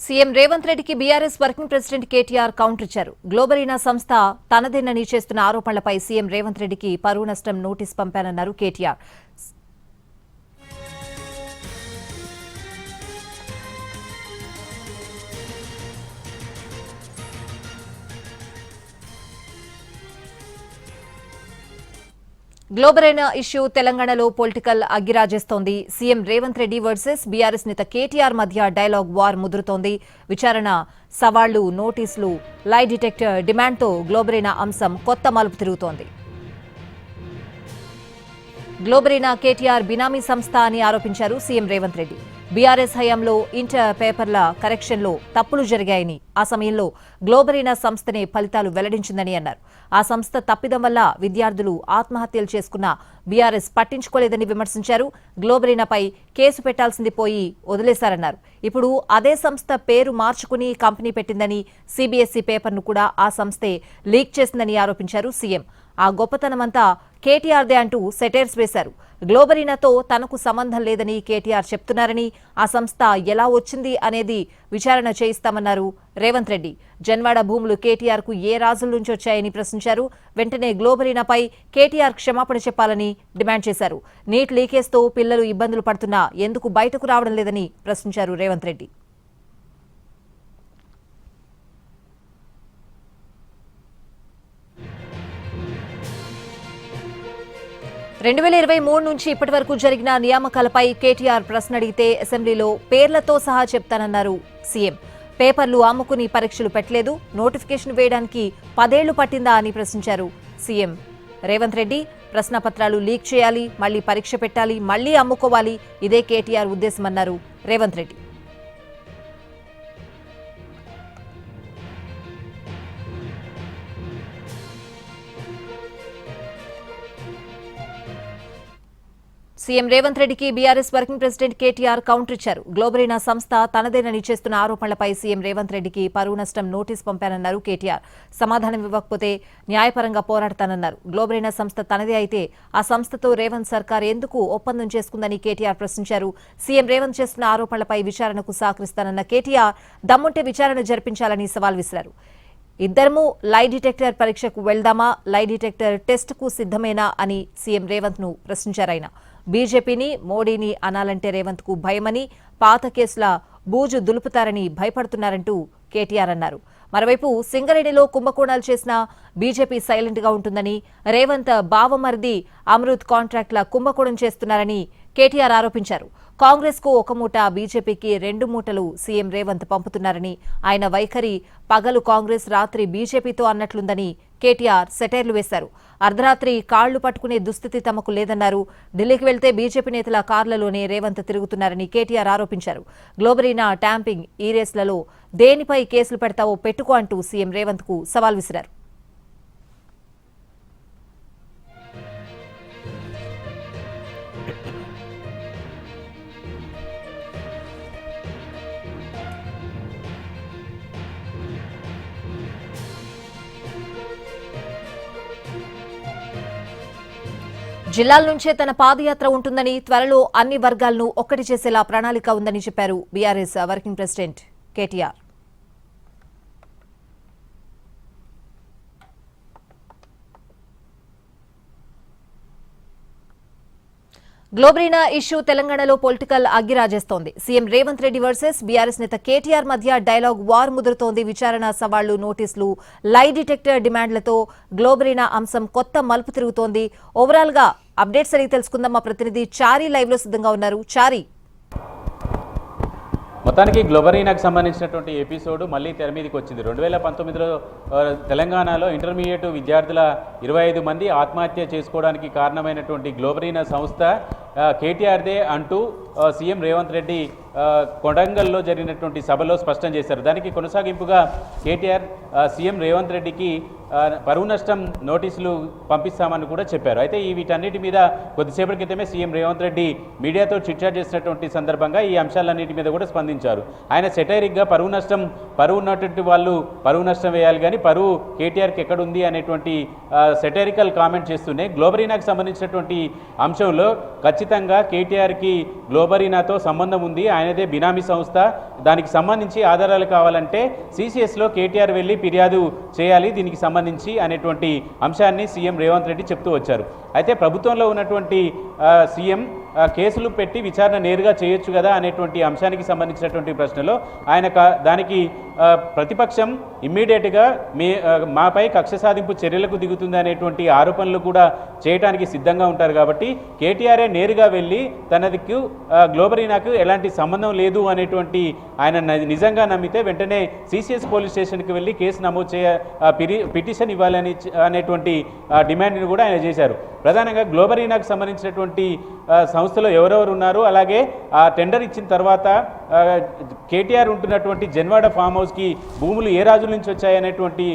CM Revanth రెడ్డికి BRS working president KTR counter ఇచ్చారు. గ్లోబరీనా సంస్థ తనదేనని చేస్తున్న ఆరోపణలపై సీఎం రేవంత్ రెడ్డికి పరువు నష్టం నోటీస్ పంపానన్నారు కేటీఆర్. గ్లోబరీనా ఇష్యూ తెలంగాణలో పొలిటికల్ అగ్గిరాజేస్తోంది. CM Revanth Reddy versus BRS నేత కేటీఆర్ మధ్య డైలాగ్ వార్ ముదురుతోంది. విచారణ, సవాళ్లు, నోటీసులు, లై డిటెక్టర్ డిమాండ్తో గ్లోబరీనా అంశం కొత్త మలుపు తిరుగుతోంది. గ్లోబరీనా కేటీఆర్ బినామీ సంస్థ అని ఆరోపించారు సీఎం రేవంత్ రెడ్డి. బీఆర్ఎస్ హయాంలో ఇంటర్ పేపర్ల కరెక్షన్లో తప్పులు జరిగాయని, ఆ సమయంలో గ్లోబరీనా సంస్థనే ఫలితాలు వెల్లడించిందని అన్నారు. ఆ సంస్థ తప్పిదం వల్ల విద్యార్థులు ఆత్మహత్యలు చేసుకున్న బీఆర్ఎస్ పట్టించుకోలేదని విమర్శించారు. గ్లోబరీనాపై కేసు పెట్టాల్సింది పోయి వదిలేశారన్నారు. ఇప్పుడు అదే సంస్థ పేరు మార్చుకుని కంపెనీ పెట్టిందని, సీబీఎస్ఈ పేపర్ను కూడా ఆ సంస్థే లీక్ చేసిందని ఆరోపించారు సీఎం. ఆ గొప్పతనమంతా కేటీఆర్దే అంటూ సెటైర్స్ వేశారు. గ్లోబరీనాతో తనకు సంబంధం లేదని కేటీఆర్ చెప్తున్నారని, ఆ సంస్థ ఎలా వచ్చింది అనేది విచారణ చేయిస్తామన్నారు రేవంత్ రెడ్డి. జన్వాడ భూములు కేటీఆర్కు ఏ రాజుల నుంచి వచ్చాయని ప్రశ్నించారు. వెంటనే గ్లోబరీనాపై కేటీఆర్ క్షమాపణ చెప్పాలని డిమాండ్ చేశారు. నీట్ లీకేజ్తో పిల్లలు ఇబ్బందులు పడుతున్నా ఎందుకు బయటకు రావడం లేదని ప్రశ్నించారు రేవంత్ రెడ్డి. 2023 నుంచి ఇప్పటి వరకు జరిగిన నియామకాలపై కేటీఆర్ ప్రశ్న అడిగితే అసెంబ్లీలో పేర్లతో సహా చెప్తానన్నారు సీఎం. పేపర్లు అమ్ముకుని పరీక్షలు పెట్టలేదు, నోటిఫికేషన్ వేయడానికి 10 ఏళ్లు పట్టిందా అని ప్రశ్నించారు సీఎం రేవంత్ రెడ్డి. ప్రశ్నపత్రాలు లీక్ చేయాలి, మళ్లీ పరీక్ష పెట్టాలి, మళ్లీ అమ్ముకోవాలి, ఇదే కేటీఆర్ ఉద్దేశమన్నారు రేవంత్ రెడ్డి. సీఎం రేవంత్ రెడ్డికి BRS working president KTR counter ఇచ్చారు. గ్లోబరీనా సంస్థ తనదేనని చేస్తున్న ఆరోపణలపై సీఎం రేవంత్ రెడ్డికి పరువు నష్టం నోటీస్ పంపానన్నారు కేటీఆర్. సమాధానం ఇవ్వకపోతే న్యాయపరంగా పోరాడతానన్నారు. గ్లోబరీనా సంస్థ తనదే అయితే ఆ సంస్థతో రేవంత్ సర్కార్ ఎందుకు ఒప్పందం చేసుకుందని కేటీఆర్ ప్రశ్నించారు. సీఎం రేవంత్ చేస్తున్న ఆరోపణలపై విచారణకు సహకరిస్తానన్న కేటీఆర్ దమ్ముంటే విచారణ జరిపించాలని సవాల్ విసిరారు. ఇద్దరము లై డిటెక్టర్ పరీక్షకు వెళ్దామా, లై డిటెక్టర్ టెస్టుకు సిద్ధమేనా అని సీఎం రేవంత్ ను ప్రశ్నించారాయన. బీజేపీని, మోడీని అనాలంటే రేవంత్ కు భయమని, పాత కేసుల బూజు దులుపుతారని భయపడుతున్నారంటూ కేటీఆర్ అన్నారు. మరోవైపు సింగరేణిలో కుంభకోణాలు చేసిన బీజేపీ సైలెంట్ గా ఉంటుందని, రేవంత్ బావమరిది అమృత్ కాంట్రాక్ట్ల కుంభకోణం చేస్తున్నారని కేటీఆర్ ఆరోపించారు. కాంగ్రెస్ కు 1 మూట, బీజేపీకి 2 మూటలు సీఎం రేవంత్ పంపుతున్నారని, ఆయన వైఖరి పగలు కాంగ్రెస్, రాత్రి బీజేపీతో అన్నట్లుందని కేటీఆర్ సెటైర్లు వేశారు. అర్ధరాత్రి కాళ్లు పట్టుకునే దుస్థితి తమకు లేదన్నారు. ఢిల్లీకి వెళ్తే బీజేపీ నేతల కార్లలోనే రేవంత్ తిరుగుతున్నారని కేటీఆర్ ఆరోపించారు. గ్లోబరీనా, ట్యాంపింగ్, ఈ రేస్లలో దేనిపై కేసులు పెడతావో పెట్టుకో అంటూ సీఎం రేవంత్ కు సవాల్ విసిరారు. జిల్లాల నుంచే తన పాదయాత్ర ఉంటుందని, త్వరలో అన్ని వర్గాలను ఒక్కటి చేసేలా ప్రణాళిక ఉందని చెప్పారు BRS working president KTR. Globarena issue తెలంగాణలో పొలిటికల్ అగ్గిరాజేస్తోంది. CM Revanth Reddy versus BRS నేత కేటీఆర్ మధ్య డైలాగ్ వార్ ముదురుతోంది. విచారణ, సవాళ్లు, నోటీసులు, లై డిటెక్టర్ డిమాండ్లతో గ్లోబరీనా అంశం కొత్త మలుపు తిరుగుతోంది. ఓవరాల్ గా అప్డేట్స్ అడిగి తెలుసుకుందాం. మా ప్రతినిధి చారీ లైవ్ లో సిద్ధంగా ఉన్నారు. చారీ, మొత్తానికి గ్లోబరీనాకు సంబంధించినటువంటి ఎపిసోడ్ మళ్ళీ తెర మీదకి వచ్చింది. 2019లో తెలంగాణలో ఇంటర్మీడియట్ విద్యార్థుల 25 మంది ఆత్మహత్య చేసుకోవడానికి కారణమైనటువంటి గ్లోబరీనా సంస్థ కేటీఆర్దే అంటూ సీఎం రేవంత్ రెడ్డి కొడంగల్లో జరిగినటువంటి సభలో స్పష్టం చేశారు. దానికి కొనసాగింపుగా కేటీఆర్ సీఎం రేవంత్ రెడ్డికి పరువు నష్టం నోటీసులు పంపిస్తామని కూడా చెప్పారు. అయితే వీటన్నిటి మీద కొద్దిసేపటి క్రితమే సీఎం రేవంత్ రెడ్డి మీడియాతో చిట్చాట్ చేసినటువంటి సందర్భంగా ఈ అంశాలన్నిటి మీద కూడా స్పందించారు. ఆయన సెటైరిక్గా పరువు ఉన్నటువంటి వాళ్ళు పరువు నష్టం వేయాలి, కానీ పరువు కేటీఆర్కి ఎక్కడుంది అనేటువంటి సెటైరికల్ కామెంట్ చేస్తూనే గ్లోబరీనాకు సంబంధించినటువంటి అంశంలో ఖచ్చితంగా ఖచ్చితంగా కేటీఆర్కి గ్లోబరీనాతో సంబంధం ఉంది, ఆయనదే బినామీ సంస్థ, దానికి సంబంధించి ఆధారాలు కావాలంటే సిసిఎస్లో కేటీఆర్ వెళ్ళి ఫిర్యాదు చేయాలి దీనికి సంబంధించి అనేటువంటి అంశాన్ని సీఎం రేవంత్ రెడ్డి చెప్తూ వచ్చారు. అయితే ప్రభుత్వంలో ఉన్నటువంటి సీఎం కేసులు పెట్టి విచారణ నేరుగా చేయొచ్చు కదా అనేటువంటి అంశానికి సంబంధించినటువంటి ప్రశ్నలో ఆయన దానికి ప్రతిపక్షం ఇమ్మీడియట్గా మాపై కక్ష సాధింపు చర్యలకు దిగుతుంది అనేటువంటి ఆరోపణలు కూడా చేయడానికి సిద్ధంగా ఉంటారు. కాబట్టి కేటీఆర్ఏ నేరుగా వెళ్ళి తనదికు గ్లోబరీనాకు ఎలాంటి సంబంధం లేదు అనేటువంటి ఆయన నిజంగా నమ్మితే వెంటనే సిసిఎస్ పోలీస్ స్టేషన్కి వెళ్ళి కేసు నమోదు పిటిషన్ ఇవ్వాలని అనేటువంటి డిమాండ్ని కూడా ఆయన చేశారు. ప్రధానంగా గ్లోబరీనాకు సంబంధించినటువంటి సంస్థలో ఎవరెవరు ఉన్నారు, అలాగే ఆ టెండర్ ఇచ్చిన తర్వాత కేటీఆర్ ఉంటున్నటువంటి జన్వాడ ఫామ్ హౌస్కి భూములు ఏ రాజుల నుంచి వచ్చాయనేటువంటి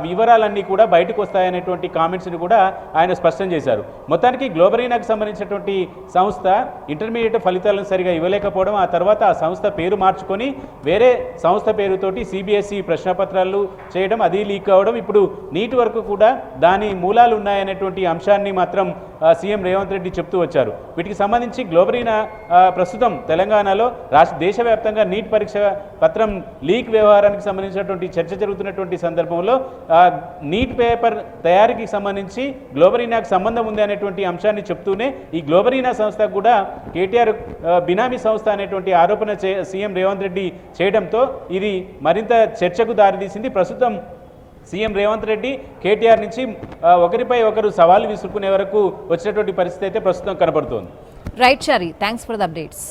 వివరాలన్నీ కూడా బయటకు వస్తాయనేటువంటి కామెంట్స్ని కూడా ఆయన స్పష్టం చేశారు. మొత్తానికి గ్లోబరీనాకు సంబంధించినటువంటి సంస్థ ఇంటర్మీడియట్ ఫలితాలను సరిగా ఇవ్వలేకపోవడం, ఆ తర్వాత ఆ సంస్థ పేరు మార్చుకొని వేరే సంస్థ పేరుతోటి సిబిఎస్ఈ ప్రశ్నపత్రాలు చేయడం, అది లీక్ అవ్వడం, ఇప్పుడు నీటి వరకు కూడా దాని మూలాలు ఉన్నాయనేటువంటి అంశాన్ని మాత్రం సీఎం రేవంత్ రెడ్డి చెప్తూ వచ్చారు. వీటికి సంబంధించి గ్లోబరీనా ప్రస్తుతం తెలంగాణలో దేశవ్యాప్తంగా నీట్ పరీక్ష పత్రం లీక్ వ్యవహారానికి సంబంధించినటువంటి చర్చ జరుగుతున్నటువంటి సందర్భంలో నీట్ పేపర్ తయారీకి సంబంధించి గ్లోబరీనాకు సంబంధం ఉంది అనేటువంటి అంశాన్ని చెప్తూనే ఈ గ్లోబరీనా సంస్థ కూడా కేటీఆర్ బినామీ సంస్థ అనేటువంటి ఆరోపణ సీఎం రేవంత్ రెడ్డి చేయడంతో ఇది మరింత చర్చకు దారితీసింది. ప్రస్తుతం సీఎం రేవంత్ రెడ్డి కేటీఆర్ నుంచి ఒకరిపై ఒకరు సవాలు విసురుకునే వరకు వచ్చినటువంటి పరిస్థితి అయితే ప్రస్తుతం కనబడుతోంది. Right Chari, thanks for the updates.